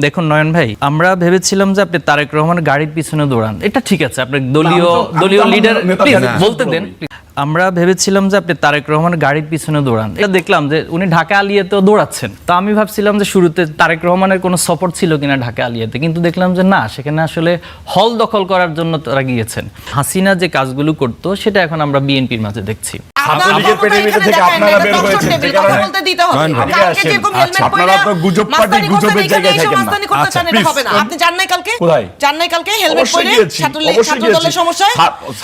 দেখুন নয়ন ভাই, আমরা ভেবেছিলাম যে আপনি তারেক রহমানের গাড়ির পিছনে দৌড়ান, এটা ঠিক আছে, আপনি দলীয় লিডার বলতে দেন। আমরা ভেবেছিলাম যে আপনি তারেক রহমানের গাড়ির পিছনে দৌড়ান, এটা দেখলাম যে উনি ঢাকা আলিয়াতেও দৌড়াচ্ছেন। তো আমি ভাবছিলাম যে শুরুতে তারেক রহমানের কোনো সাপোর্ট ছিল কিনা ঢাকা আলিয়াতে, কিন্তু দেখলাম যে না, সেখানে আসলে হল দখল করার জন্য তারা গিয়েছেন। হাসিনা যে কাজগুলো করতো সেটা এখন আমরা বিএনপির মাঝে দেখছি। ছাত্রলীগের পেরিমিটার থেকে আপনারা বের হয়েছেন, আপনারা তো গুজব পার্টি, গুজবের জায়গায় থাকেন না। আপনি জান নাই কালকে, কোথায় জান নাই কালকে হেলমেট পরে ছাত্র দলের সমস্যা,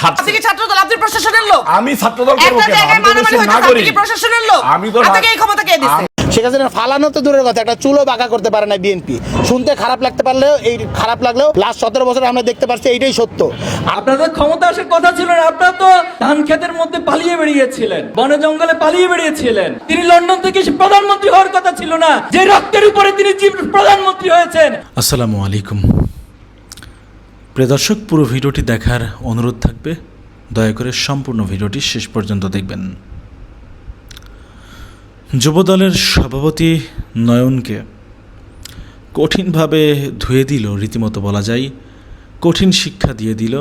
আপনি কি ছাত্র দল, আপনি প্রশাসনের লোক? আমি ছাত্র দল করব কেন? আমি তো দেশের নাগরিক, প্রশাসনের লোক। আমি তো আপনাকে এই ক্ষমতা কে দিয়েছে? শেখ হাসিনা ফালানো তো দূরের কথা, একটা চুলো বাঁকা করতে পারে না বিএনপি। শুনতে খারাপ লাগতে পারলেও, এই খারাপ লাগলেও লাস্ট 17 বছর আমরা দেখতে পাচ্ছি এইটাই সত্য। আপনাদের ক্ষমতা আসার কথা ছিল না, আপনারা তো ধান ক্ষেতের মধ্যে পালিয়ে বেরিয়েছিলেন, বনে জঙ্গলে পালিয়ে বেরিয়েছিলেন। তিনি লন্ডন থেকে প্রধানমন্ত্রী হওয়ার কথা ছিল না, যে রক্তের উপরে তিনি প্রধানমন্ত্রী হয়েছেন। আসসালামু আলাইকুম প্রিয় দর্শক, পুরো ভিডিওটি দেখার অনুরোধ থাকবে, দয়া করে সম্পূর্ণ ভিডিওটি শেষ পর্যন্ত দেখবেন। যুবদলের সভাপতি নয়নকে কঠিনভাবে ধুয়ে দিল, রীতিমতো বলা যায় কঠিন শিক্ষা দিয়ে দিল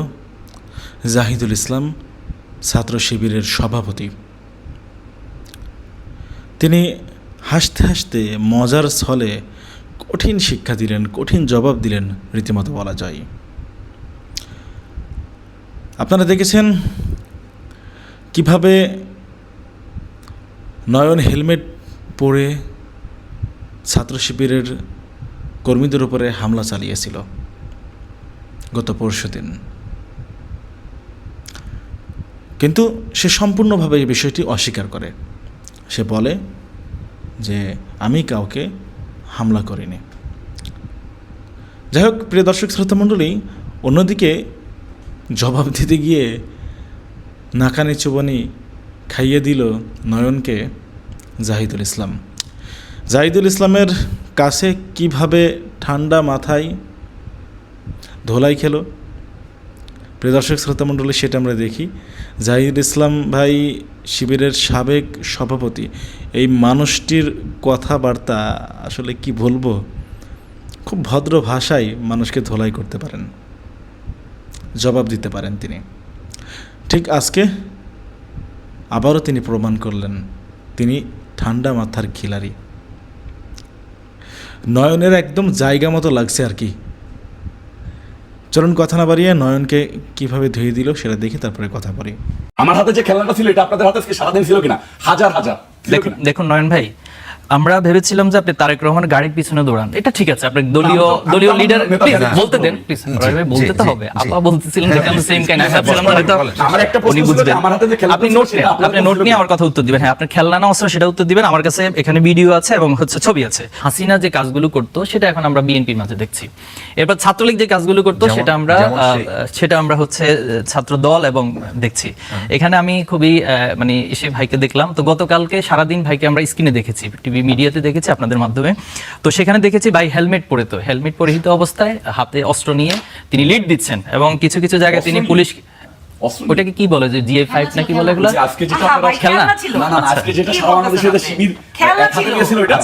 জাহিদুল ইসলাম, ছাত্র শিবিরের সভাপতি। তিনি হাসতে হাসতে মজার ছলে কঠিন শিক্ষা দিলেন, কঠিন জবাব দিলেন, রীতিমতো বলা যায়। আপনারা দেখেছেন কিভাবে নয়ন হেলমেট পরে ছাত্র শিবিরের কর্মীদের উপরে হামলা চালিয়েছিল গত পরশুদিন, কিন্তু সে সম্পূর্ণভাবে এই বিষয়টি অস্বীকার করে। সে বলে যে আমি কাউকে হামলা করিনি। যাই হোক প্রিয় দর্শক শ্রোতা মণ্ডলী, অন্যদিকে জবাব দিতে গিয়ে নাকানি চুবানি খাইয়ে দিল নয়নকে জাহিদুল ইসলাম। জাহিদুল ইসলামের কাছে কিভাবে ঠান্ডা মাথায় ধোলাই খেলো প্রিয় দর্শক শ্রোতা মণ্ডলী, সেটা আমরা দেখি। জাহিদুল ইসলাম ভাই শিবিরের সাবেক সভাপতি, এই মানুষটির কথাবার্তা আসলে কি বলবো, খুব ভদ্র ভাষায় মানুষকে ধোলাই করতে পারেন, জবাব দিতে পারেন তিনি। ঠিক আজকে আবারও তিনি প্রমাণ করলেন তিনি ঠান্ডা মাথার খিলাড়ি। নয়নের একদম জায়গা মতো লাগছে আর কি। চলুন কথা না বাড়িয়ে নয়নকে কিভাবে ধুয়ে দিল সেটা দেখি, তারপরে কথা বলি। আমার হাতে যে খেলনাটা ছিল এটা আপনাদের হাতে সারাদিন ছিল কিনা? হাজার হাজার। দেখুন নয়ন ভাই, আমরা ভেবেছিলাম যে আপনি তারেক রহমানের গাড়ির পিছনে দৌড়ান, এটা ঠিক আছে, আপনি দলীয় লিডার বলতে দেন প্লিজ। বলতে তো হবে, আপা বলতেছিলেন যে কেন সেম কাইন্ড ভাবছিলাম না, এটা আমার একটা প্রশ্ন ছিল, আমার হাতে যে খেলনা আপনি নোট নিয়ে আমার কথা উত্তর দিবেন। হ্যাঁ, আপনার খেলনা না অস্ত্র সেটা উত্তর দিবেন। আমার কাছে এখানে ভিডিও আছে এবং হচ্ছে ছবি আছে। হাসিনা যে কাজগুলো করতো সেটা এখন আমরা বিএনপির মাঝে দেখছি। এরপর ছাত্রলীগ যে কাজগুলো করতো সেটা আমরা হচ্ছে ছাত্র দল এবং দেখছি। এখানে আমি খুবই মানে এসে ভাইকে দেখলাম, তো গতকালকে সারাদিন ভাইকে আমরা স্ক্রিনে দেখেছি, টিভি মিডিয়াতে দেখেছি আপনাদের মাধ্যমে। তো সেখানে দেখেছি ভাই হেলমেট পরে, তো হেলমেট পরিহিত অবস্থায় হাতে অস্ত্র নিয়ে তিনি লিড দিচ্ছেন এবং কিছু কিছু জায়গায় তিনি পুলিশ, ওটাকে কি বলে যে জিএ5 নাকি বলে এগুলো, আজকে যেটা আপনারা খেলনা না আজকে যেটা সারা বাংলাদেশে যে শিবির একসাথে গিয়েছিল এটা।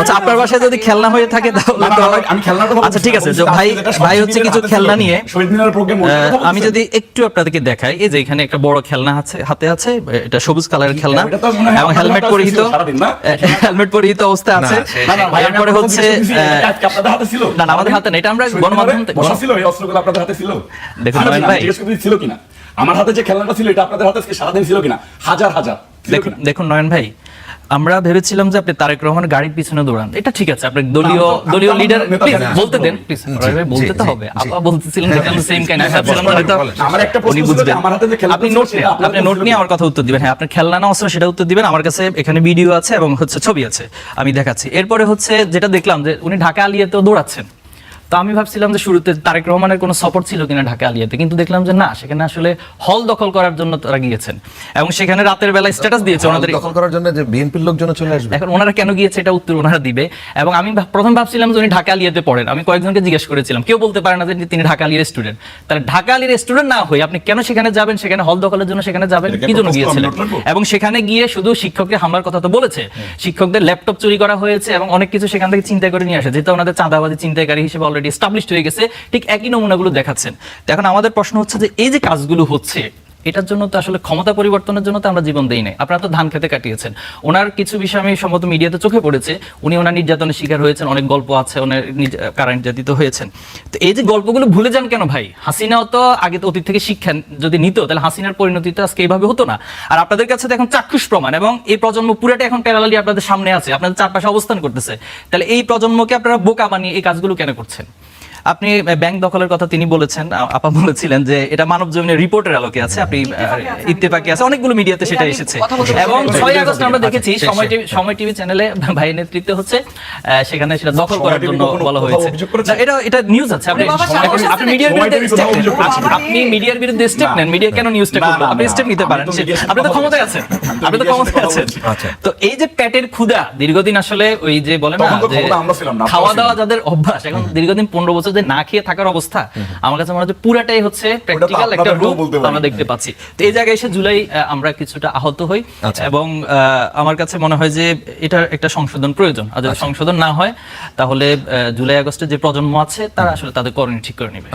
আচ্ছা আপনার বাসায় যদি খেলনা হয়ে থাকে তাহলে তো আমি খেলনাটা, আচ্ছা ঠিক আছে, ভাই হচ্ছে কিছু খেলনা নিয়ে শহীদ মিনারের প্রোগ্রাম। আমি যদি একটু আপনাদেরকে দেখাই, এই যে এখানে একটা বড় খেলনা হাতে আছে, এটা সবুজ কালারের খেলনা এবং হেলমেট পরিহিত অবস্থায় আছে। এরপরে হচ্ছে আপনাদের হাতে ছিল না, আমাদের হাতে না, এটা আমরা গণমাধ্যমে বসা ছিল, এই অস্ত্রগুলো আপনাদের হাতে ছিল। দেখুন নয়ন ভাই, ছিল কিনা? আমার হাতে যে খেলনাটা ছিল এটা আপনাদের হাতে সারাদিন ছিল কিনা? হাজার হাজার। দেখুন নয়ন ভাই, আমরা ভেবেছিলাম যে আপনি তারেক রহমানের গাড়ির পিছনে দৌড়ান, এটা ঠিক আছে, আপনি দলীয় লিডার বলতে দেন প্লিজ। বলতে তো হবে, আপা বলতেছিলেন যে কেন সেম কাইন্ড ভাবছিলাম না, এটা আমার একটা প্রশ্ন ছিল, আমার হাতে যে খেলনা, আপনি নোট নিয়ে আমার কথা উত্তর দিবেন। হ্যাঁ, আপনার খেলনা না অস্ত্র সেটা উত্তর দিবেন। আমার কাছে এখানে ভিডিও আছে এবং হচ্ছে ছবি আছে, আমি দেখাচ্ছি। এরপরে হচ্ছে যেটা দেখলাম যে উনি ঢাকা আলিয়াতেও দৌড়াচ্ছেন। তো তো আমি ভাবছিলাম যে শুরুতে তারেক রহমানের কোনো সাপোর্ট ছিল কিনা ঢাকা আলিয়াতে, কিন্তু দেখলাম যে না, সেখানে আসলে হল দখল করার জন্য তারা গিয়েছেন এবং সেখানে রাতের বেলা স্ট্যাটাস দিয়েছে ওনাদের দখল করার জন্য যে বিএনপির লোকজন চলে আসবে। এখন ওনারা কেন গিয়েছে এটা উত্তর ওনারা দিবে। এবং আমি প্রথম ভাবছিলাম যে উনি ঢাকা আলিয়াতে পড়েন, আমি কয়েকজনকে জিজ্ঞেস করেছিলাম, কেউ বলতে পারে না যে তিনি ঢাকা আলিয়ার স্টুডেন্ট। তাহলে ঢাকা আলিয়ার স্টুডেন্ট না হয়ে আপনি কেন সেখানে যাবেন, সেখানে হল দখলের জন্য সেখানে যাবেন, কি জন্য গিয়েছিলেন? এবং সেখানে গিয়ে শুধু শিক্ষকদের হামলার কথা তো বলেছে, শিক্ষকদের ল্যাপটপ চুরি করা হয়েছে এবং অনেক কিছু সেখান থেকে চিন্তা করে নিয়ে আসে, যেহেতু ওনাদের চাঁদাবাজি চিন্তাকারী হিসেবে অলরেডি এস্টাবলিশড হয়ে গেছে, ঠিক একই নমুনাগুলো দেখাচ্ছেন। তো এখন আমাদের প্রশ্ন হচ্ছে যে এই যে কাজগুলো হচ্ছে এটার জন্য তো আসলে ক্ষমতা পরিবর্তনের জন্য তো আমরা জীবন দেই নাই। আপনারা তো ধান খেতে কাটিয়েছেন। ওনার কিছু বিষয় আমি সম্ভবত মিডিয়াতে চোখে পড়েছে, উনি ওনার নির্যাতনের শিকার হয়েছেন, অনেক গল্প আছে, ওনার কারা নির্যাতিত হয়েছেন। তো এই যে গল্পগুলো ভুলে যান কেন ভাই? হাসিনাও তো আগে তো অতীত থেকে শিক্ষা যদি নিত, তাহলে হাসিনার পরিণতি তো আজকে এইভাবে হতো না। আর আপনাদের কাছে তো এখন চাক্ষুষ প্রমাণ, এবং এই প্রজন্ম পুরোটা এখন প্যারালালি আপনাদের সামনে আছে, আপনাদের চারপাশে অবস্থান করতেছে। তাহলে এই প্রজন্মকে আপনারা বোকা বানিয়ে এই কাজগুলো কেন করছেন? আপনি ব্যাংক দখলের কথা তিনি বলেছেন, আপা বলেছিলেন যে এটা মানব জমিনের রিপোর্টের আলোকে আছে, আপনি ইত্তেফাকে আছে, অনেকগুলো মিডিয়াতে সেটা এসেছে। এবং 6 আগস্ট আমরা দেখেছি সময় টিভি চ্যানেলে ভাইয়ের নেতৃত্বে হচ্ছে সেখানে সেটা দখল করার জন্য বলা হয়েছে। এটা নিউজ আছে, আপনি মিডিয়ার বিরুদ্ধে স্টেপ নেন, মিডিয়া কেন নিউজটা করবে? আপনি স্টেপ নিতে পারেন, আপনি তো ক্ষমতায় আছেন, আপনি তো ক্ষমতায় আছেন। তো এই যে পেটের ক্ষুধা দীর্ঘদিন আসলে ওই যে বলে না যে খাওয়া দাওয়া যাদের অভ্যাস, এখন দীর্ঘদিন 15 বছর যে না খেয়ে থাকার অবস্থা, আমার কাছে মনে হচ্ছে পুরাটাই হচ্ছে প্র্যাকটিক্যাল একটা রূপ আমরা দেখতে পাচ্ছি। তো এই জায়গায় এসে জুলাই আমরা কিছুটা আহত হই এবং আমার কাছে মনে হয় যে এটার একটা সংশোধন প্রয়োজন। আর যদি সংশোধন না হয় তাহলে জুলাই আগস্টে যে প্রজন্ম আছে তারা আসলে তাদের করণীয় ঠিক করে নেবে।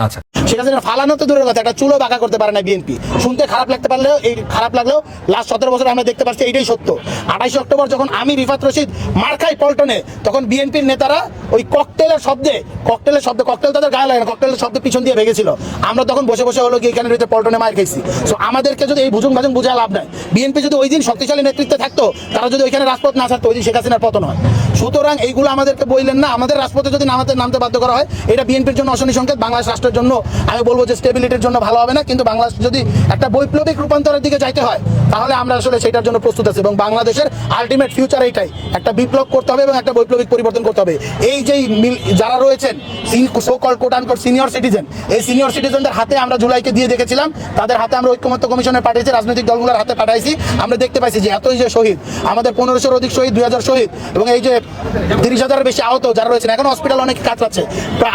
সেটা ফালানো তো দূরের কথা, একটা চুলো বাঁকা করতে পারে না বিএনপি। শুনতে খারাপ লাগতে পারলেও, এই খারাপ লাগলেও লাস্ট 17 বছর আমরা দেখতে পাচ্ছি এইটাই সত্য। 28 অক্টোবর যখন আমি রিফাত রশিদ মার খাই পল্টনে, তখন বিএনপির নেতারা ওই ককটেলের শব্দে ককটেল তাদের গায়ে লাগে না, ককটেলের শব্দে পিছন দিয়ে ভেগেছিল। আমরা তখন বসে বসে হলো কি এখানে রয়েছে পল্টনে মার খাইছি। সো আমাদেরকে যদি এই ভুজুং ভাজুং বুঝা লাভ নাই। বিএনপি যদি ওই দিন শক্তিশালী নেতৃত্বে থাকতো, তারা যদি ওইখানে রাজপথ না থাকতো, ওই দিন শেখ হাসিনার পতন হয়। সুতরাং এইগুলো আমাদেরকে বললেন না, আমাদের রাজপথে যদি নামতে বাধ্য করা হয়, এটা বিএনপির জন্য অশনি সংকেত, বাংলাদেশ রাষ্ট্রের জন্য আমি বলবো যে স্টেবিলিটির জন্য ভালো হবে না। কিন্তু বাংলাদেশ যদি একটা বৈপ্লবিক রূপান্তরের দিকে যাইতে হয়, তাহলে আমরা আসলে সেটার জন্য প্রস্তুত আছি এবং বাংলাদেশের আলটিমেট ফিউচার এইটাই, একটা বিপ্লব করতে হবে এবং একটা বৈপ্লবিক পরিবর্তন করতে হবে। এই যে যারা রয়েছেন so call coat unquote senior citizen, এই সিনিয়র সিটিজেনদের হাতে আমরা জুলাইকে দিয়ে দেখেছিলাম, তাদের হাতে আমরা ঐক্যমত্য কমিশনে পাঠিয়েছি, রাজনৈতিক দলগুলোর হাতে পাঠাইছি। আমরা দেখতে পাইছি যে এতই যে শহীদ, আমাদের 1500-এর অধিক শহীদ, 2000 শহীদ এবং এই যে 30,000-এর বেশি আহত যারা রয়েছেন, এখন হসপিটাল অনেক কাতরাচ্ছে।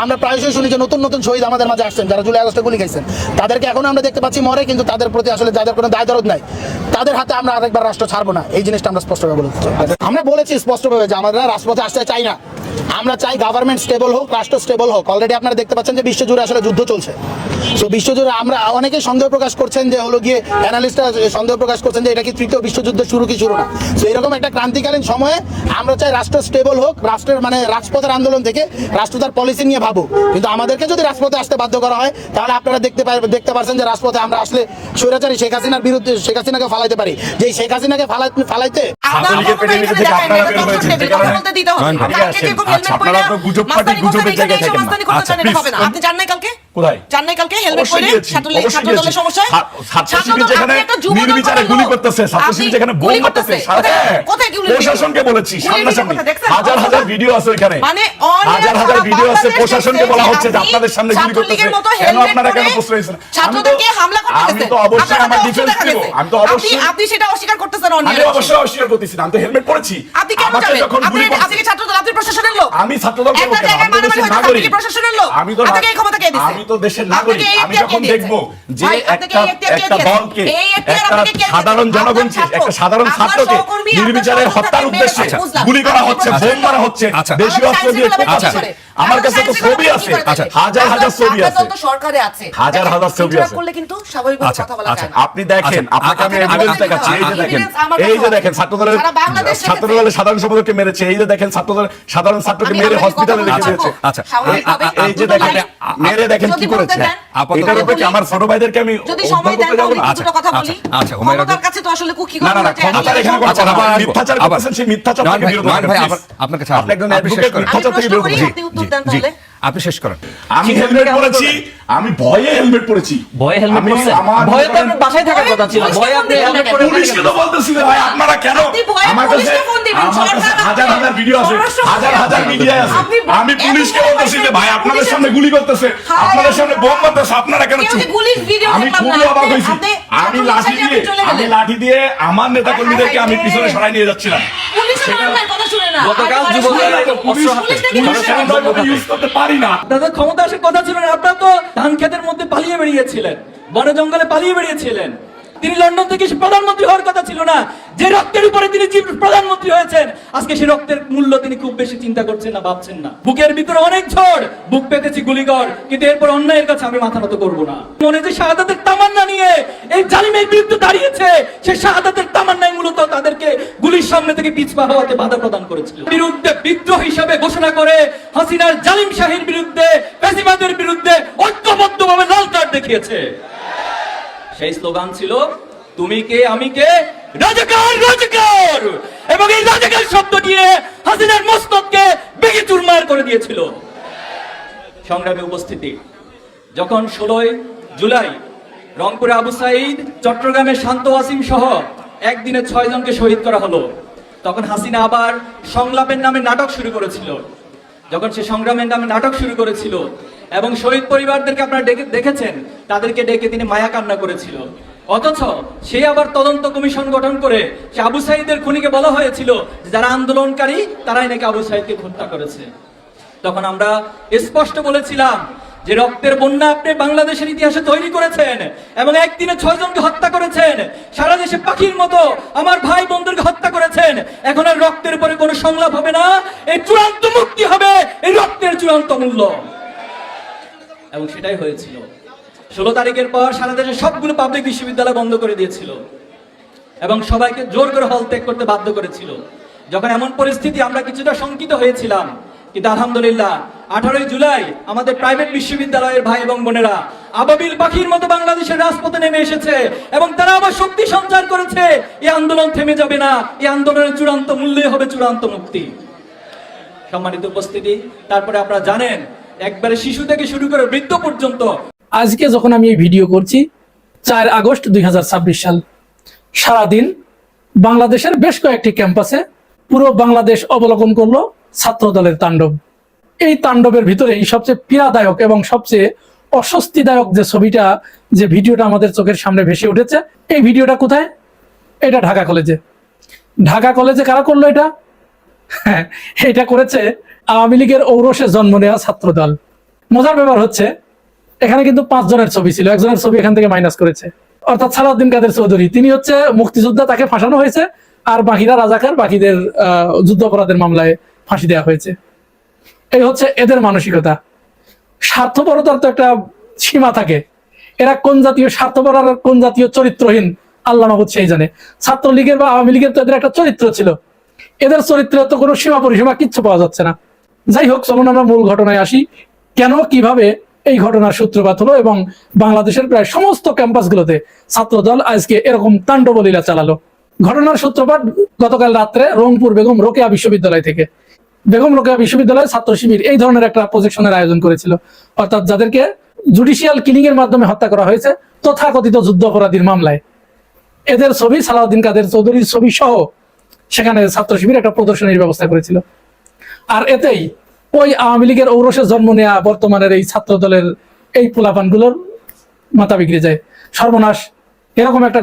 আমরা প্রায়শই শুনি যে নতুন নতুন শহীদ আমাদের মাঝে আসছেন, যারা জুলাই আগস্টে গুলি খাইছেন। তাদেরকে এখন আমরা দেখতে পাচ্ছি মরে, কিন্তু তাদের প্রতি আসলে যাদের কোনো দায় দরদ নাই, তাদের হাতে আমরা আরেকবার রাষ্ট্র ছাড়বো না। এই জিনিসটা আমরা স্পষ্টভাবে বলতে চাই। আমরা বলেছি স্পষ্টভাবে যে আমরা রাজপথে আসতে চাই না, আমরা চাই গভর্নমেন্ট স্টেবল হোক, রাষ্ট্র স্টেবল হোক। অলরেডি আপনারা দেখতে পাচ্ছেন যে বিশ্বজুড়ে আসলে যুদ্ধ চলছে। সো বিশ্বজুড়ে আমরা অনেকেই সন্দেহ প্রকাশ করছেন যে হলো গিয়ে অ্যানালিস্টরা সন্দেহ প্রকাশ করছেন যে এটা কি তৃতীয় বিশ্বযুদ্ধের শুরু কি শুরু না। সো এরকম একটা ক্রান্তিকালীন সময়ে আমরা চাই রাষ্ট্র স্টেবল হোক, রাষ্ট্রের মানে রাজপথের আন্দোলন থেকে রাষ্ট্র তার পলিসি নিয়ে ভাবুক। কিন্তু আমাদেরকে যদি রাজপথে আসতে বাধ্য করা হয়, তাহলে আপনারা দেখতে পাচ্ছেন যে রাজপথে আমরা আসলে স্বৈরাচারী শেখ হাসিনার বিরুদ্ধে শেখ হাসিনাকে ফালাইতে পারি। যে শেখ হাসিনাকে ফালাইতে আপনি জান নাই কালকে জান নাই কালকে হেলমেট পরে ছাত্রদলের সমস্যা নির্বিচারে গুলি করতেছে, ছাত্রশিবির যেখানে বোম মারতেছে, কোথায় গুলি? প্রশাসনকে বলেছি সামনাসামনি হাজার হাজার ভিডিও আছে ওখানে, মানে হাজার হাজার ভিডিও আছে। প্রশাসনকে বলা হচ্ছে যে আপনাদের সামনে গুলি করতেছে, কেন আপনারা কেন প্রশ্রয় দিচ্ছেন? ছাত্রদেরকে হামলা করতেছে। আমি তো অবশ্যই আমার ডিফেন্স দিব, আমি তো অবশ্যই, আপনি সেটা অস্বীকার করতেছেন। আমি অবশ্যই অস্বীকার করতেছি না, আমি তো হেলমেট পরেছি। আপনি কেন যাবেন? আপনি কি ছাত্রদল, আপনি প্রশাসনের লোক? আমি ছাত্রদল করব কেন? আমি দেশের নাগরিক, প্রশাসনের লোক। আমি তো আপনাকে এই ক্ষমতা কে দিয়েছে? আমি তো দেশের নাগরিক। আমি যখন দেখবো যে একটা দলকে, একটা সাধারণ জনগণকে, একটা সাধারণ ছাত্রকে নির্বিচারে হত্যার উদ্দেশ্যে গুলি করা হচ্ছে, বোম মারা হচ্ছে, দেশীয় অস্ত্র দিয়ে হচ্ছে, আমার কাছে তো ছবি আছে, হাজার হাজার ছবি আছে, সরকারে আছে, হাজার হাজার ছবি আছে। করলে কিন্তু স্বাভাবিকভাবে কথা বলা যায় না। আপনি দেখেন, আপনাকে আমি এভিডেন্স দেখাচ্ছি। এই যে দেখেন ছাত্রদলের সাধারণ সম্পাদককে মেরেছে, এই যে দেখেন ছাত্রদলের সাধারণ ছাত্রকে মেরে হসপিটালে রেখে দিয়েছে। এই যে দেখেন মেরে দেখেন কি করেছে। এটার উপরে কি আমার ছোট ভাইদেরকে আমি যদি সময় দেন তাহলে দুটো কথা বলি। ক্ষমতার কাছে তো আসলে কুকি না না না, ক্ষমতার এখানে কোনো কথা না, মিথ্যাচার করতেছেন, সেই মিথ্যাচার থেকে বিরত থাকেন। ভাই আপনার কাছে আপনি একজন অ্যাডভোকেট, মিথ্যাচার থেকে বিরত থাকেন। আপনি শেষ করেন। আমি হেলমেট পরেছি, আমি ভয়ে হেলমেট পরেছি। ভয়ে হেলমেট আমি পরছেন? আমার ভয়ে তো আপনার বাসায় থাকার কথা ছিল, ভয়ে আপনি হেলমেট পরে পুলিশকে তো বলতেছি যে ভাই আপনারা কেন, আপনি ভয়ে আমার কাছে পুলিশকে ফোন দিবেন, সরকার হাজার হাজার ভিডিও আছে, হাজার মিডিয়া আছে, আমি পুলিশকে বলতেছি যে ভাই আপনাদের সামনে গুলি করতেছে, আপনাদের সামনে বোম মারতেছে, আপনারা কেন চুপ? আমি খুবই অবাক হয়েছি। আমি লাঠি দিয়ে আমার নেতা কর্মীদেরকে আমি পিছনে সরাই নিয়ে যাচ্ছিলাম। গতকাল যুবদল ইউজ করতে পারি না। আপনাদের ক্ষমতা আসার কথা ছিল না, আপনারা তো ধান ক্ষেতের মধ্যে পালিয়ে বেরিয়েছিলেন, বনে জঙ্গলে পালিয়ে বেরিয়েছিলেন। তিনি লন্ডন থেকে প্রধানমন্ত্রী হওয়ার কথা ছিল না, যে রক্তের উপরে তিনি প্রধানমন্ত্রী হয়েছেন, আজকে সেই রক্তের মূল্য তিনি খুব বেশি চিন্তা করছেন না, ভাবছেন না। বুকের ভিতরে অনেক ঝড়, বুক পেতেছি গুলিগড়, কিন্তু এরপর অন্যায়ের কাছে আমি মাথা নত করবো না। মনে যে শাহাদাতের তামান্না নিয়ে এই জালিমের বিরুদ্ধে দাঁড়িয়েছে, সেই শাহাদাতের তামান্নাই মূলত তাদেরকে গুলির সামনে থেকে পিছপা হওয়াতে বাধা প্রদান করেছিল। বিরুদ্ধে বিদ্রোহ হিসাবে ঘোষণা করে হাসিনার জালিম শাহীর বিরুদ্ধে, ফ্যাসিবাদের বিরুদ্ধে ঐক্যবদ্ধভাবে লাল কার্ড দেখিয়েছে। সেই স্লোগান ছিল তুমি কে আমি কে, রাজাকার রাজাকার, এবং এই রাজাকার শব্দ দিয়ে হাসিনার মস্তককে বেগে চুরমার করে দিয়েছিল। সংগ্রামে উপস্থিতি, যখন 16 জুলাই রংপুরে আবু সাঈদ, চট্টগ্রামে শান্ত ওয়াসিম সহ একদিনে 6 জনকে শহীদ করা হলো, তখন হাসিনা আবার সংলাপের নামে নাটক শুরু করেছিল। যখন সে সংগ্রামের নামে নাটক শুরু করেছিল এবং শহীদ পরিবারদেরকে আপনারা দেখেছেন, তাদেরকে ডেকে তিনি মায়া কান্না করেছিল। অথচ সে আবার তদন্ত কমিশন গঠন করে সে আবু সাঈদের খুনিকে বলা হয়েছিল যে যারা আন্দোলনকারী তারাই নাকি আবু সাঈদকে হত্যা করেছে। তখন আমরা স্পষ্ট বলেছিলাম যে রক্তের বন্যা আপনি বাংলাদেশের ইতিহাসে তৈরি করেছেন এবং একদিনে 6 জনকে হত্যা করেছেন, সারা দেশে পাখির মতো আমার ভাই বোনদেরকে হত্যা করেছেন। এখন আর রক্তের উপরে কোনো সংলাপ হবে না, এই চূড়ান্ত মুক্তি হবে এই রক্তের চূড়ান্ত মূল্য। এবং সেটাই হয়েছিল। 16 তারিখের পর সারা দেশে সবগুলো পাবলিক বিশ্ববিদ্যালয় বন্ধ করে দিয়েছিল এবং সবাইকে জোর করে হল ত্যাগ করতে বাধ্য করেছিল। যখন এমন পরিস্থিতি, আমরা কিছুটা শঙ্কিত হয়েছিলাম, কিন্তু আলহামদুলিল্লাহ 18 জুলাই আমাদের প্রাইভেট বিশ্ববিদ্যালয়ের ভাই এবং বোনেরা আবাবিল পাখির মতো বাংলাদেশের রাজপথে নেমে এসেছে এবং তারা আবার শক্তি সঞ্চার করেছে। এই আন্দোলন থেমে যাবে না, এই আন্দোলনের চূড়ান্ত মূল্যই হবে চূড়ান্ত মুক্তি। সম্মানিত উপস্থিতি, তারপরে আপনারা জানেন একবারে শিশু থেকে শুরু করে বৃদ্ধ পর্যন্ত। আজকে যখন আমি এই ভিডিও করছি 4 আগস্ট 2026 সাল, সারাদিন বাংলাদেশের বেশ কয়েকটি ক্যাম্পাসে পুরো বাংলাদেশ অবলোকন করলো ছাত্র দলের তাণ্ডব। এই তাণ্ডবের ভিতরে এই সবচেয়ে পীড়াদায়ক এবং সবচেয়ে অস্বস্তিদায়ক যে ছবিটা, যে ভিডিওটা আমাদের চোখের সামনে ভেসে উঠেছে, এই ভিডিওটা কোথায়? এটা ঢাকা কলেজে। ঢাকা কলেজে কারা করলো এটা? এটা করেছে আওয়ামী লীগের ঔরসে জন্ম নেওয়া ছাত্র দল। মজার ব্যাপার হচ্ছে এখানে কিন্তু 5 জনের ছবি ছিল, একজনের ছবি এখান থেকে মাইনাস করেছে, অর্থাৎ সালাউদ্দিন কাদের চৌধুরী, তিনি হচ্ছে মুক্তিযোদ্ধা, তাকে ফাঁসানো হয়েছে, আর বাকিরা রাজাকার, বাকিদের যুদ্ধাপরাধের মামলায় ফাঁসি দেওয়া হয়েছে। এই হচ্ছে এদের মানসিকতা। স্বার্থপরতার তো একটা সীমা থাকে, এরা কোন জাতীয় স্বার্থপর আর কোন জাতীয় চরিত্রহীন আল্লাহ মাহবুদ সেই জানে। ছাত্রলীগের বা আওয়ামী লীগের তো এদের একটা চরিত্র ছিল, এদের চরিত্রের তো কোনো সীমা পরিসীমা কিচ্ছু পাওয়া যাচ্ছে না। যাই হোক, চলুন আমরা মূল ঘটনায় আসি। কেন কিভাবে এই ঘটনার সূত্রপাত হলো এবং বাংলাদেশের প্রায় সমস্ত ক্যাম্পাসগুলোতে ছাত্রদল আজকে এরকম তাণ্ডবলীলা চালালো। ঘটনার সূত্রপাত গতকাল রাত্রে রংপুর বেগম রোকেয়া বিশ্ববিদ্যালয় থেকে। বেগম রোকেয়া বিশ্ববিদ্যালয়ের ছাত্র শিবির এই ধরনের একটা প্রজেকশনের আয়োজন করেছিল, অর্থাৎ যাদেরকে জুডিশিয়াল কিলিং এর মাধ্যমে হত্যা করা হয়েছে তথাকথিত যুদ্ধ অপরাধীর মামলায়, এদের ছবি, সালাউদ্দিন কাদের চৌধুরীর ছবি সহ সেখানে ছাত্র শিবির একটা প্রদর্শনীর ব্যবস্থা করেছিল। আর এতেই ওই আওয়ামী লীগের ঔরসে জন্ম নেওয়া বর্তমানের এই ছাত্র দলের এই পোলাপানগুলোর মাথা বিগড়ে যায়। সর্বনাশ, এরকম একটা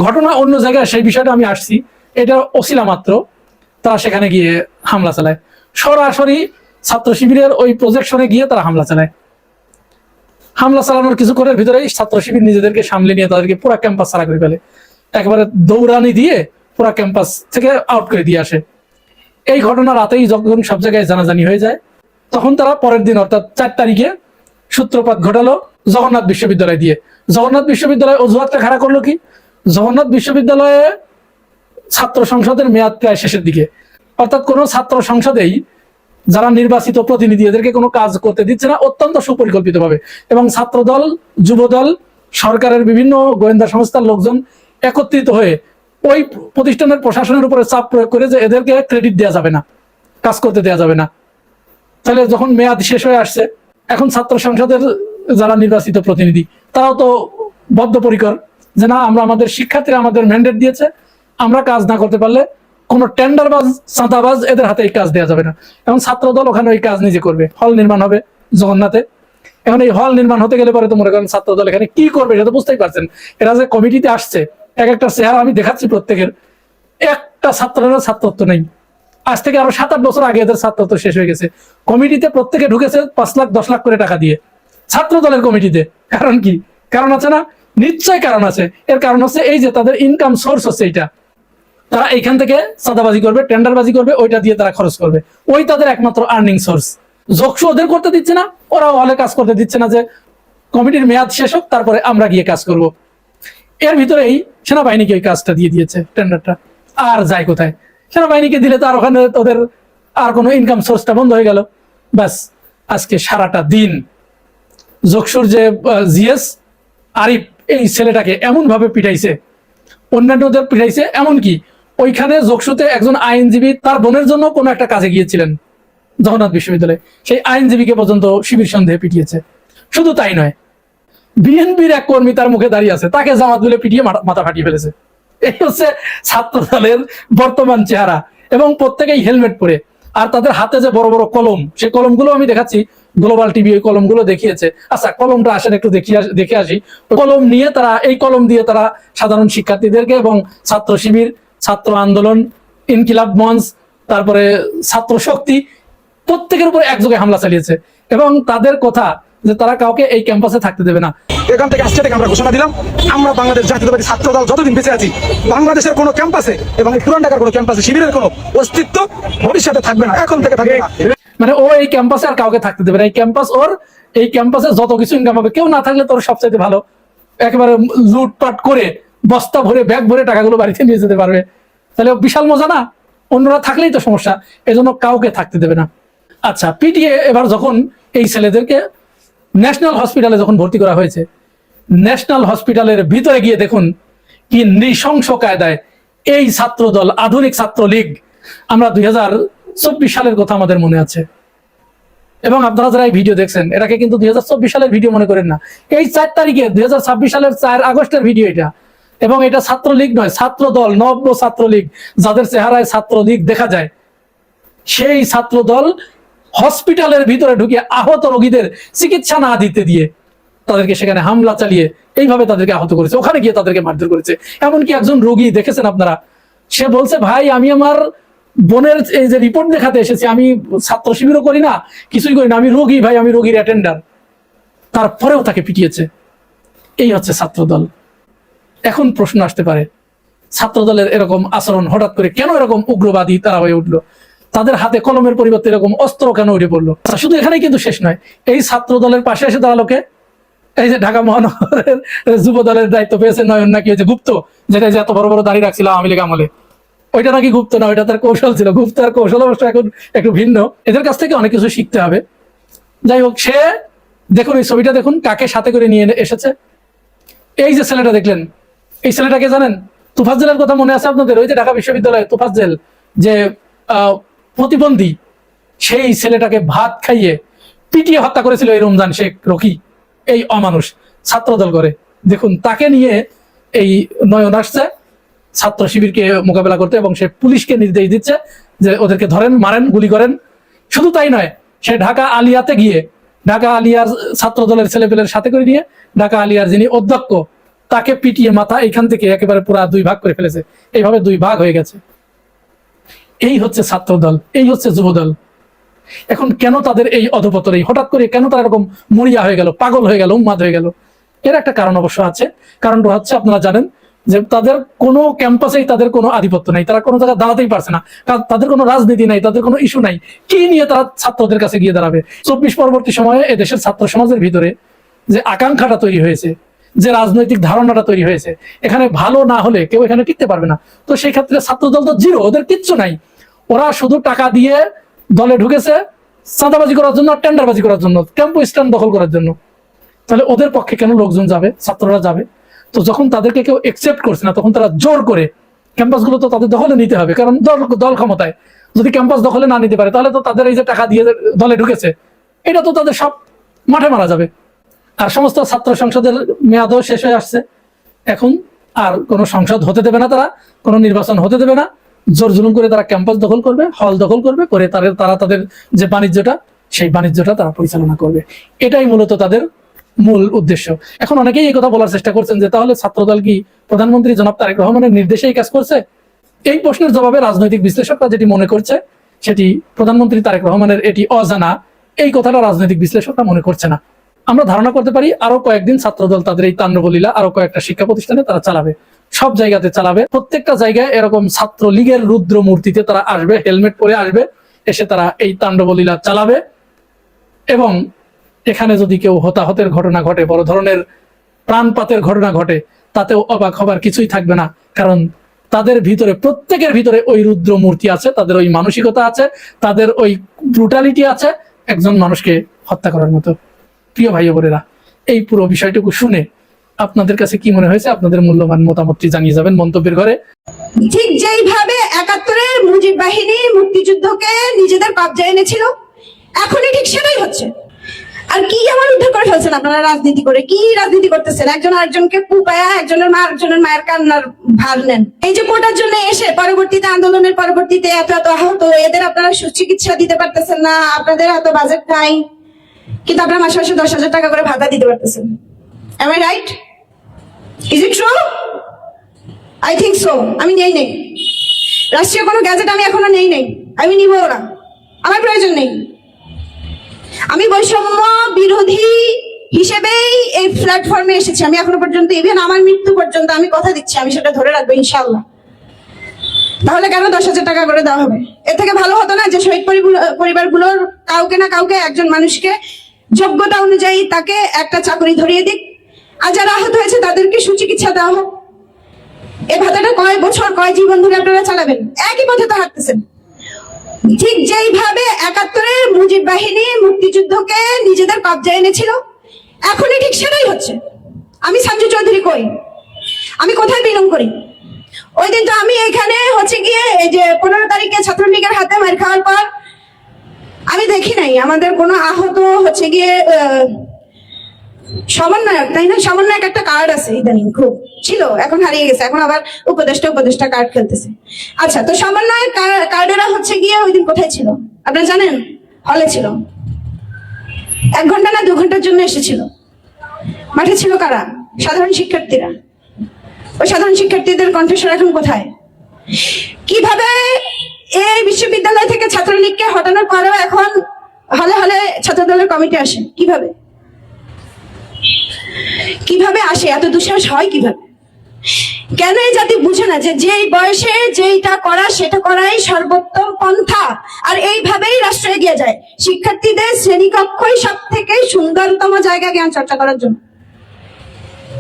ঘটনা অন্য জায়গায়, সেই বিষয়টা আমি আসছি, এটা অছিলা মাত্র তারা সেখানে গিয়ে হামলা চালায়, সরাসরি ছাত্র শিবিরের ওই প্রজেকশনে গিয়ে তারা হামলা চালায়। হামলা চালানোর কিছুক্ষণের ভিতরেই ছাত্র শিবির নিজেদেরকে সামলে নিয়ে তাদেরকে পুরো ক্যাম্পাস ছাড়া করে ফেলে, একবারে দৌড়ানি দিয়ে পুরো ক্যাম্পাস থেকে আউট করে দিয়ে আসে। এই ঘটনা রাতেই যখন সব জায়গায় জানাজানি হয়ে যায়, তখন তারা পরের দিন অর্থাৎ 4 তারিখে সূত্রপাত ঘটালো জগন্নাথ বিশ্ববিদ্যালয় দিয়ে। জগন্নাথ বিশ্ববিদ্যালয় অজুহাতটা খাড়া করলো কি? জগন্নাথ বিশ্ববিদ্যালয়ে ছাত্র সংসদের মেয়াদ প্রায় শেষের দিকে, অর্থাৎ কোনো ছাত্র সংসদেই যারা নির্বাচিত প্রতিনিধি এদেরকে কোনো কাজ করতে দিচ্ছে না অত্যন্ত সুপরিকল্পিতভাবে, এবং ছাত্রদল, যুবদল, সরকারের বিভিন্ন গোয়েন্দা সংস্থার লোকজন একত্রিত হয়ে ওই প্রতিষ্ঠানের প্রশাসনের উপরে চাপ প্রয়োগ করে যে এদেরকে ক্রেডিট দেওয়া যাবে না, কাজ করতে দেওয়া যাবে না। তাহলে যখন মেয়াদ শেষ হয়ে আসছে, এখন ছাত্র সংসদের যারা নির্বাচিত প্রতিনিধি তারাও তো বদ্ধপরিকর যে না, আমরা আমাদের শিক্ষার্থীরা আমাদের ম্যান্ডেট দিয়েছে, আমরা কাজ না করতে পারলে কোনো টেন্ডারবাজ চাঁদাবাজ এদের হাতে এই কাজ দেওয়া যাবে না। এবং ছাত্রদল ওখানে ওই কাজ নিজে করবে, হল নির্মাণ হবে জগন্নাথে। এখন এই হল নির্মাণ হতে গেলে পরে তো মনে করেন ছাত্রদল এখানে কি করবে সেটা তো বুঝতেই পারছেন। এরা যে কমিটিতে আসছে, এক একটা চেহারা আমি দেখাচ্ছি প্রত্যেকের, একটা ছাত্রের ছাত্রত্ব নেই। আজ থেকে আরো 7-8 বছর আগে এদের ছাত্রত্ব শেষ হয়ে গেছে। কমিটিতে প্রত্যেকে ঢুকেছে 5 লাখ 10 লাখ করে টাকা দিয়ে, ছাত্র দলের কমিটিতে। কারণ কি? কারণ আছে না? নিশ্চয় কারণ আছে। এর কারণ হচ্ছে এই যে তাদের ইনকাম সোর্স হচ্ছে এইটা, তারা এইখান থেকে চাঁদাবাজি করবে, টেন্ডারবাজি করবে, ওইটা দিয়ে তারা খরচ করবে, ওই তাদের একমাত্র আর্নিং সোর্স। যোগসু ওদের করতে দিচ্ছে না, ওরাও হলে কাজ করতে দিচ্ছে না যে কমিটির মেয়াদ শেষ হোক তারপরে আমরা গিয়ে কাজ করব। এর ভিতরেই সেনাবাহিনীকে ওই কাজটা দিয়ে দিয়েছে, টেন্ডারটা। আর যায় কোথায়? সেনাবাহিনীকে দিলে তো আর ওখানে ওদের আর কোনো ইনকাম সোর্সটা বন্ধ হয়ে গেল। ব্যাস, আজকে সারাটা দিন যোগসুর যে জিএস আরিফ, এই ছেলেটাকে এমন ভাবে পিটাইছে, অন্যান্যদের পিটাইছে। এমনকি ওইখানে যোগসুতে একজন আইনজীবী তার বোনের জন্য কোনো একটা কাজে গিয়েছিলেন জগন্নাথ বিশ্ববিদ্যালয়ে, সেই আইনজীবীকে পর্যন্ত শিবির সন্দেহে পিটিয়েছে। শুধু তাই নয়, বিএনপির এক কর্মী তার মুখে দাঁড়িয়ে আছে, তাকে জামাত গুলো পিটিয়ে মাথা ফাটিয়ে ফেলেছে। এই হচ্ছে ছাত্র দলের বর্তমান চেহারা। এবং প্রত্যেকেই হেলমেট পরে, আর তাদের হাতে যে বড় বড় কলম, সেই কলমগুলো আমি দেখাচ্ছি, গ্লোবাল টিভি ওই কলমগুলো দেখিয়েছে। আচ্ছা, কলমটা আসেন একটু দেখে আসি। কলম নিয়ে তারা, এই কলম দিয়ে তারা সাধারণ শিক্ষার্থীদেরকে এবং ছাত্র শিবির, ছাত্র আন্দোলন, ইনকিলাব মঞ্চ, তারপরে ছাত্র শক্তি, প্রত্যেকের উপর একযোগে হামলা চালিয়েছে। এবং তাদের কথা যে তারা কাউকে এই ক্যাম্পাসে থাকতে দেবে না। এখান থেকে আজকে থেকে আমরা ঘোষণা দিলাম, আমরা বাংলাদেশ জাতীয়তাবাদী ছাত্র দল যতদিন বেঁচে আছি, বাংলাদেশের কোনো ক্যাম্পাসে এবং পুরান ঢাকার কোনো ক্যাম্পাসে শিবিরের কোনো অস্তিত্ব ভবিষ্যতে থাকবে না, এখন থেকে থাকবে না। মানে ও এই ক্যাম্পাসে আর কাউকে থাকতে দেবে না। এই ক্যাম্পাস ওর, এই ক্যাম্পাসে যত কিছু ইনকাম হবে, কেউ না থাকলে তোর সবচাইতে ভালো, একেবারে লুটপাট করে বস্তা ভরে ব্যাগ ভরে টাকাগুলো বাড়িতে নিয়ে যেতে পারবে। তাহলে বিশাল মজা না? অন্যরা থাকলেই তো সমস্যা, এজন্য কাউকে থাকতে দেবে না। আচ্ছা, পিটিএ এবার যখন এই ছেলেদেরকে ন্যাশনাল হসপিটালে যখন ভর্তি করা হয়েছে, ন্যাশনাল হসপিটালের ভিতরে গিয়ে দেখুন কি নৃশংস কায়দায় এই ছাত্র দল, আধুনিক ছাত্রলীগ, আমরা 2024 সালের কথা আমাদের মনে আছে। এবং আপনারা যারা এই ভিডিও দেখছেন, এটাকে কিন্তু 2024 সালের ভিডিও মনে করেন না। এই 4 তারিখে 2026 সালের 4 আগস্টের ভিডিও এটা। এবং এটা ছাত্রলীগ নয়, ছাত্র দল, নব্য ছাত্রলীগ, যাদের চেহারায় ছাত্রলীগ দেখা যায়, সেই ছাত্র দল হসপিটালের ভিতরে ঢুকে আহত রোগীদের চিকিৎসা না দিতে দিয়ে তাদেরকে সেখানে হামলা চালিয়ে এইভাবে তাদেরকে আহত করেছে, ওখানে গিয়ে তাদেরকে মারধর করেছে। এমনকি একজন রোগী দেখেছেন আপনারা, সে বলছে, ভাই আমি আমার বোনের এই যে রিপোর্ট দেখাতে এসেছি, আমি ছাত্র শিবিরও করি না, কিছুই করি না, আমি রোগী ভাই, আমি রোগীর অ্যাটেন্ডার। তারপরেও তাকে পিটিয়েছে। এই হচ্ছে ছাত্র দল। এখন প্রশ্ন আসতে পারে, ছাত্র দলের এরকম আচরণ হঠাৎ করে কেন এরকম উগ্রবাদী তারা হয়ে উঠলো? তাদের হাতে কলমের পরিবর্তে এরকম অস্ত্র কেন উঠে পড়লো? শুধু এখানেই কিন্তু শেষ নয়। এই ছাত্র দলের পাশে এসে দাঁড়ালো কে? এই যে ঢাকা মহানগরের যুব দলের দায়িত্ব পেয়েছে নয়ন, নাকি হয়েছে গুপ্ত, যেটা যে এত বড় বড় দাঁড়িয়ে রাখছিল আওয়ামী লীগ আমলে, ওইটা নাকি গুপ্ত না, ওইটা তার কৌশল ছিল। গুপ্ত আর কৌশল অবশ্য এখন একটু ভিন্ন। এদের কাছ থেকে অনেক কিছু শিখতে হবে। যাই হোক, সে দেখুন এই ছবিটা দেখুন, কাকে সাথে করে নিয়ে এসেছে। এই যে ছেলেটা দেখলেন, এই ছেলেটাকে জানেন? তোফাজ্জেলের কথা মনে আছে আপনাদের? ওই যে ঢাকা বিশ্ববিদ্যালয়ে তোফাজ্জেল যে প্রতিবন্ধী, সেই ছেলেটাকে ভাত খাইয়ে পিটিয়ে হত্যা করেছিল এই রমজান শেখ রকি, এই অমানুষ ছাত্রদল করে। দেখুন, তাকে নিয়ে এই নয়ন আসছে ছাত্র শিবিরকে মোকাবেলা করতে, এবং সে পুলিশকে নির্দেশ দিচ্ছে যে ওদেরকে ধরেন, মারেন, গুলি করেন। শুধু তাই নয়, সে ঢাকা আলিয়াতে গিয়ে ঢাকা আলিয়ার ছাত্র দলের ছেলেপেলের সাথে করে নিয়ে ঢাকা আলিয়ার যিনি অধ্যক্ষ, তাকে পিটিয়ে মাথা এইখান থেকে একেবারে পুরা 2 ভাগ করে ফেলেছে। এইভাবে 2 ভাগ হয়ে গেছে। এই হচ্ছে ছাত্র দল, এই হচ্ছে যুব দল। এখন কেন তাদের এই অধপতন, এই হঠাৎ করে কেন তারা এরকম মরিয়া হয়ে গেল, পাগল হয়ে গেল, উন্মাদ হয়ে গেল? এর একটা কারণ অবশ্য আছে। কারণটা হচ্ছে, আপনারা জানেন যে তাদের কোনো ক্যাম্পাসেই তাদের কোনো আধিপত্য নাই, তারা কোনো জায়গায় দাঁড়াতেই পারছে না, তাদের কোনো রাজনীতি নাই, তাদের কোনো ইস্যু নাই। কি নিয়ে তারা ছাত্রদের কাছে গিয়ে দাঁড়াবে? 24 পরবর্তী সময়ে এদেশের ছাত্র সমাজের ভিতরে যে আকাঙ্ক্ষাটা তৈরি হয়েছে, যে রাজনৈতিক ধারণাটা তৈরি হয়েছে, এখানে ভালো না হলে কেউ এখানে টিকতে পারবে না। তো সেই ক্ষেত্রে ছাত্রদল তো জিরো, ওদের কিচ্ছু নাই। ওরা শুধু টাকা দিয়ে দলে ঢুকেছে চাঁদাবাজি করার জন্য, টেন্ডারবাজি করার জন্য, টেম্পো স্ট্যান্ড দখল করার জন্য। তাহলে ওদের পক্ষে কেন লোকজন যাবে? ছাত্ররা যাবে। তো যখন তাদেরকে কেউ একসেপ্ট করছে না, তখন তারা জোর করে ক্যাম্পাসগুলো তো তাদের দখলে নিতে হবে, কারণ দল ক্ষমতায়। যদি ক্যাম্পাস দখলে না নিতে পারে, তাহলে তো তাদের এই যে টাকা দিয়ে দলে ঢুকেছে, এটা তো তাদের সব মাঠে মারা যাবে। আর সমস্ত ছাত্র সংসদের মেয়াদও শেষ হয়ে আসছে। এখন আর কোনো সংসদ হতে দেবে না, তারা কোনো নির্বাচন হতে দেবে না। জোর জুলুম করে তারা ক্যাম্পাস দখল করবে, হল দখল করবে, করে তারা তাদের যে বাণিজ্যটা, সেই বাণিজ্যটা তারা পরিচালনা করবে। এটাই মূলত তাদের মূল উদ্দেশ্য। এখন অনেকেই এই কথা বলার চেষ্টা করছেন যে তাহলে ছাত্রদল কি প্রধানমন্ত্রী জনাব তারেক রহমানের নির্দেশেই কাজ করছে? এই প্রশ্নের জবাবে রাজনৈতিক বিশ্লেষকরা যেটি মনে করছে, সেটি প্রধানমন্ত্রী তারেক রহমানের এটি অজানা, এই কথাটা রাজনৈতিক বিশ্লেষকরা মনে করছে না। আমরা ধারণা করতে পারি আরো কয়েকদিন ছাত্রদল তাদের এই তাণ্ডবলীলা আরো কয়েকটা শিক্ষা প্রতিষ্ঠানে তারা চালাবে, সব জায়গাতে চালাবে। প্রত্যেকটা জায়গায় এরকম ছাত্র লীগের রুদ্র মূর্তিতে তারা আসবে, হেলমেট পরে আসবে, এসে তারা এই তাণ্ডবলীলা চালাবে। এবং এখানে যদি কেউ হতাহতের ঘটনা ঘটে, বড় ধরনের প্রাণপাতের ঘটনা ঘটে, তাতেও অবাক হবার কিছুই থাকবে না। কারণ তাদের ভিতরে, প্রত্যেকের ভিতরে ওই রুদ্র মূর্তি আছে, তাদের ওই মানসিকতা আছে, তাদের ওই ব্রুটালিটি আছে একজন মানুষকে হত্যা করার মতো। প্রিয় ভাই বোনেরা, এই পুরো বিষয়টুকু শুনে আপনাদের কাছে কি মনে হয়েছে? আপনাদের মূল্যবান মতামতটি জানিয়ে যাবেন মন্তব্যের ঘরে। ঠিক যেইভাবে ৭১-এর মুজিব বাহিনী মুক্তিযুদ্ধকে নিজেদের কবজায় এনেছিল, এখনই ঠিক সেটাই হচ্ছে। আর কি এমন উদ্ধার করে ফেলছেন আপনারা রাজনীতি করে? কি রাজনীতি করতেছেন? একজন আরেকজনকে কুপায়া একজনের মায়ের কান্নার ভার নেন। এই যে কোটার জন্য এসে পরবর্তীতে আন্দোলনের পরবর্তীতে এত আহত, এদের আপনারা সুচিকিৎসা দিতে পারতেছেন না, আপনাদের এত বাজেট নাই, কিন্তু আপনারা মাসে মাসে 10,000 টাকা করে ভাতা দিতে পারতেছেন। Am I right? Is it true? I think so. আমি নেই রাষ্ট্রীয় কোনো গ্যাজেট আমি এখনো নেই, আমি নিব না, আমার প্রয়োজন নেই। আমি বৈষম্য বিরোধী হিসেবেই এই প্ল্যাটফর্মে এসেছি। আমি এখনো পর্যন্ত, ইভেন আমার মৃত্যু পর্যন্ত আমি কথা দিচ্ছি আমি সেটা ধরে রাখবো ইনশাআল্লাহ। তাহলে কেন 10,000 টাকা করে দেওয়া হবে? এর থেকে ভালো হতো না যে শহীদ পরিবারগুলোর কাউকে না কাউকে, একজন মানুষকে যোগ্যতা অনুযায়ী তাকে একটা চাকরি ধরিয়ে দিক, আর যারা আহত হয়েছে তাদেরকে সুচিকিৎসা দেওয়া হোক। এই ভাতাটা কয় বছর, কয় জীবন ধরে আপনারা চালাবেন? একই পথে তো হাঁটতেছেন। ঠিক যেইভাবে ৭১-এর মুজিব বাহিনী মুক্তিযুদ্ধকে নিজেদের কবজায় এনেছিল, এখনই ঠিক সেটাই হচ্ছে। আমি সঞ্জু চৌধুরী কই, আমি কোথায় বিলং করি? ওই দিন তো আমি এখানে হচ্ছে গিয়ে এই যে 15 তারিখে ছাত্রলীগের হাতে মার খাওয়ার পর আমি দেখি নাই আমাদের কোনো আহত হচ্ছে গিয়ে সমন্বয়ক, তাই না? সমন্বয়ক একটা কার্ড আছে, ইদানিং খুব ছিল, এখন হারিয়ে গেছে, এখন আবার উপদেষ্টা কার্ড খেলতেছে। আচ্ছা, তো সমন্বয়ক কার্ডেরা হচ্ছে গিয়ে ওই দিন কোথায় ছিল আপনারা জানেন? হলে ছিল। 1 ঘন্টা না 2 ঘন্টার জন্য এসেছিল। মাঠে ছিল কারা? সাধারণ শিক্ষার্থীরা। ওই সাধারণ শিক্ষার্থীদের কণ্ঠস্বর এখন কোথায়? কিভাবে এই বিশ্ববিদ্যালয় থেকে ছাত্রলীগকে হটানোর পরেও এখন হলে হলে ছাত্রদলের কমিটি আসে? কিভাবে আসে? এত দুঃসাহস হয় কিভাবে? কেন এই জাতি বুঝে না যে যেই বয়সে যেইটা করা সেটা করাই সর্বোত্তম পন্থা, আর এইভাবেই রাষ্ট্র এগিয়ে যায়। শিক্ষার্থীদের শ্রেণীকক্ষই সব থেকে সুন্দরতম জায়গা জ্ঞান চর্চা করার জন্য।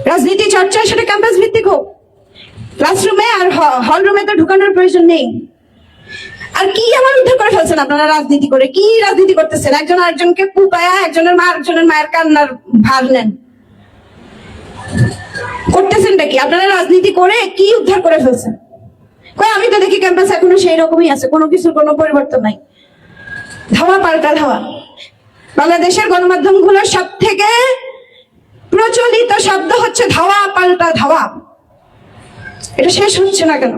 রাজনীতি চর্চা সেটা ক্যাম্পাস ভিত্তিক হোক, ক্লাসরুমে আর হল রুমে তো ঢুকানোর প্রয়োজন নেই। আর কি এমন উদ্ধার করে ফেলছেন আপনারা রাজনীতি করে? কি রাজনীতি করতেছেন? একজন আরেকজনকে কুপায়া একজনের মায়ের কান্নার ভার নেন। করতেছেনটা কি? আপনারা রাজনীতি করে কি উদ্ধার করে ফেলছেন? কই আমি তো দেখি ক্যাম্পাস এখনো সেই রকমই আছে, কোনো কিছুর কোনো পরিবর্তন নাই। ধাওয়া পাল্টা ধাওয়া। বাংলাদেশের গণমাধ্যমগুলোর সব থেকে প্রচলিত শব্দ হচ্ছে ধাওয়া পাল্টা ধাওয়া। এটা শেষ হচ্ছে না কেন?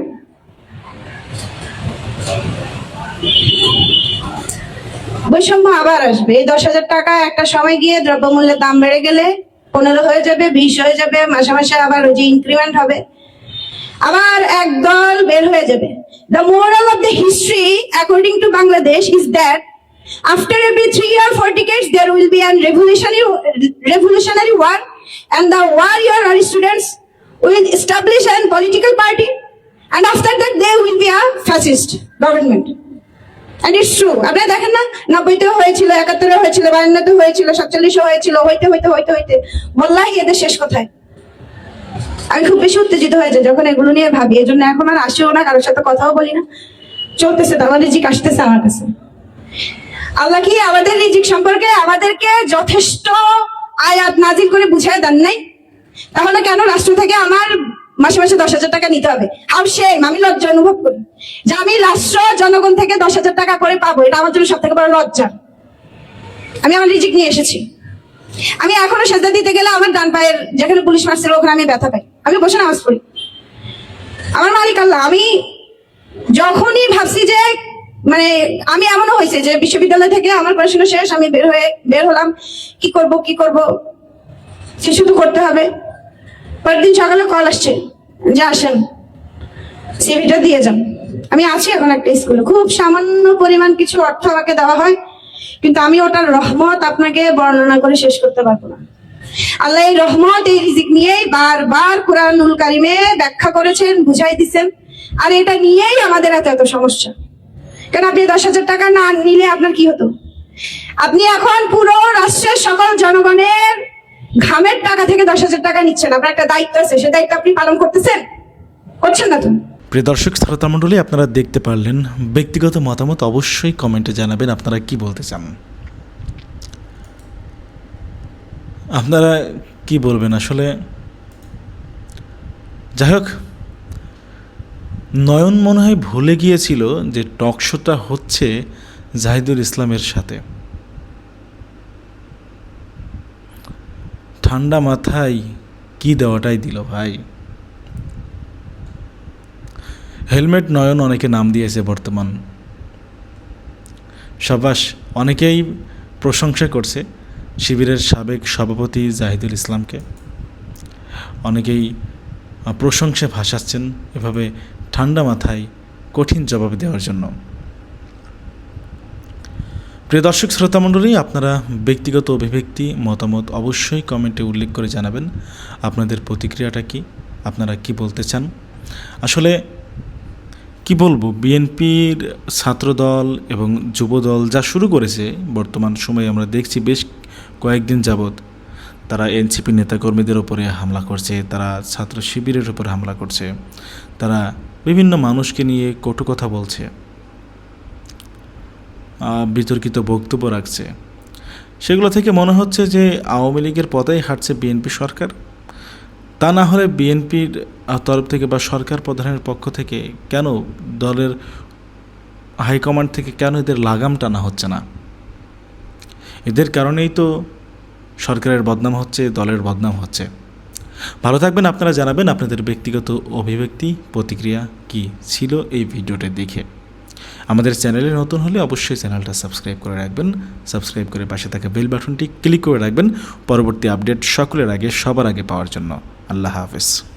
বৈষম্য আবার আসবে। এই 10,000 টাকা একটা সময় গিয়ে দ্রব্যমূল্যের দাম বেড়ে গেলে 15 হয়ে যাবে, 20 হয়ে যাবে, মাসে মাসে আবার ওই যে ইনক্রিমেন্ট হবে, আবার একদল বের হয়ে যাবে। The moral of the history according to Bangladesh is that after every 3 or 4 decades there will be a revolutionary war, and the warrior or students will establish a political party, and after that there will be a fascist government. And it's true. আপনারা দেখেন না, 90-তেও হয়েছিল, 71-এ হয়েছিল, 52-তে হয়েছিল, 47-এ হয়েছিল, হইতে বললাই এদের শেষ কোথায়? আমি খুব বেশি উত্তেজিত হয়ে যাই যখন এগুলো নিয়ে ভাবি, এই জন্য এখন আর আসিও না, কারোর সাথে কথাও বলি না। চলতেছে তো, আমার রিজিক আসতেছে আমার কাছে। আল্লাহ কি আমাদের রিজিক সম্পর্কে আমাদেরকে যথেষ্ট আয়াত নাজিল করে বুঝায় দেন নাই? তাহলে কেন রাষ্ট্র থেকে আমার মাসে মাসে 10,000 টাকা নিতে হবে? How shame! আমি লজ্জা অনুভব করি যে আমি রাষ্ট্র জনগণ থেকে 10,000 টাকা করে পাবো, এটা আমার জন্য সব থেকে বড় লজ্জা। আমি আমার রিজিক নিয়ে এসেছি, আমি এখনো সেজদা দিতে গেলে আমার ডান পায়ের যেখানে পুলিশ মারছিল ওখানে আমি ব্যথা পাই, আমি বসে নামাজ পড়ি। আমার মালিক আল্লাহ। আমি যখনই ভাবছি যে মানে আমি এমনও হয়েছে যে বিশ্ববিদ্যালয় থেকে আমার পড়াশোনা শেষ, আমি বের হলাম, কি করব সে শুধু করতে হবে। পরের দিন সকালে কল আসছে যে আসেন সিভিটা দিয়ে যান। আমি আছি এখন একটা স্কুলে, খুব সামান্য পরিমাণ কিছু অর্থ আমাকে দেওয়া হয়, কিন্তু আমি ওটার রহমত আপনাকে বর্ণনা করে শেষ করতে পারবো না। আল্লাহ এই রহমত, এই রিজিক নিয়েই বারবার কুরআনুল কারিমে ব্যাখ্যা করেছেন, বুঝাই দিচ্ছেন। আর এটা নিয়েই আমাদের এত সমস্যা। কেন আপনি 10,000 টাকা না নিলে আপনার কি হতো? আপনি এখন পুরো রাষ্ট্রের সকল জনগণের ঘামের টাকা থেকে 10,000 টাকা নিচ্ছেন। আপনার একটা দায়িত্ব আছে, সে দায়িত্ব আপনি পালন করতেছেন? করছেন না তো। প্রিয় দর্শক শ্রোতা মণ্ডলী, আপনারা দেখতে পারলেন। ব্যক্তিগত মতামত অবশ্যই কমেন্টে জানাবেন আপনারা কি বলতে চান, আপনারা কি বলবেন আসলে। যাই হোক, নয়ন মনে হয় ভুলে গিয়েছিল যে টক শোটা হচ্ছে জাহিদুল ইসলামের সাথে। ঠান্ডা মাথায় কি দেওয়াটাই দিল ভাই। হেলমেট নয়ন অনেকে নাম দিয়েছে বর্তমান। সাবাস, অনেকেই প্রশংসা করছে শিবিরের সাবেক সভাপতি জাহিদুল ইসলামকে। অনেকেই প্রশংসা ভাসাচ্ছেন এভাবে ঠান্ডা মাথায় কঠিন জবাব দেওয়ার জন্য। প্রিয় দর্শক শ্রোতা মণ্ডলী, আপনারা ব্যক্তিগত অভিব্যক্তি মতামত অবশ্যই কমেন্টে উল্লেখ করে জানাবেন আপনাদের প্রতিক্রিয়াটা কি, আপনারা কি বলতে চান। আসলে কি বলবো, বিএনপির ছাত্রদল এবং যুবদল যা শুরু করেছে বর্তমান সময়ে আমরা দেখছি বেশ কয়েকদিন যাবৎ তারা এনসিপি নেতাকর্মীদের ওপরে হামলা করছে, তারা ছাত্র শিবিরের উপরে হামলা করছে, তারা বিভিন্ন মানুষকে নিয়ে কটু কথা বলছে, বিতর্কিত বক্তব্য রাখছে। সেগুলো থেকে মনে হচ্ছে যে আওয়ামী লীগের পথেই হাঁটছে বিএনপি সরকার। তা না হলে বিএনপির তরফ থেকে বা সরকার প্রধানের পক্ষ থেকে কেন, দলের হাইকমান্ড থেকে কেন এদের লাগাম টানা হচ্ছে না? এদের কারণেই তো সরকারের বদনাম হচ্ছে, দলের বদনাম হচ্ছে। ভালো থাকবেন, আপনারা জানাবেন আপনাদের ব্যক্তিগত অভিব্যক্তি প্রতিক্রিয়া কি ছিল এই ভিডিওটা দেখে। আমাদের চ্যানেলে নতুন হলে অবশ্যই চ্যানেলটা সাবস্ক্রাইব করে রাখবেন। সাবস্ক্রাইব করে পাশে থাকা বেল বাটনটি ক্লিক করে রাখবেন পরবর্তী আপডেট সকলের আগে সবার আগে পাওয়ার জন্য। আল্লাহ হাফেজ।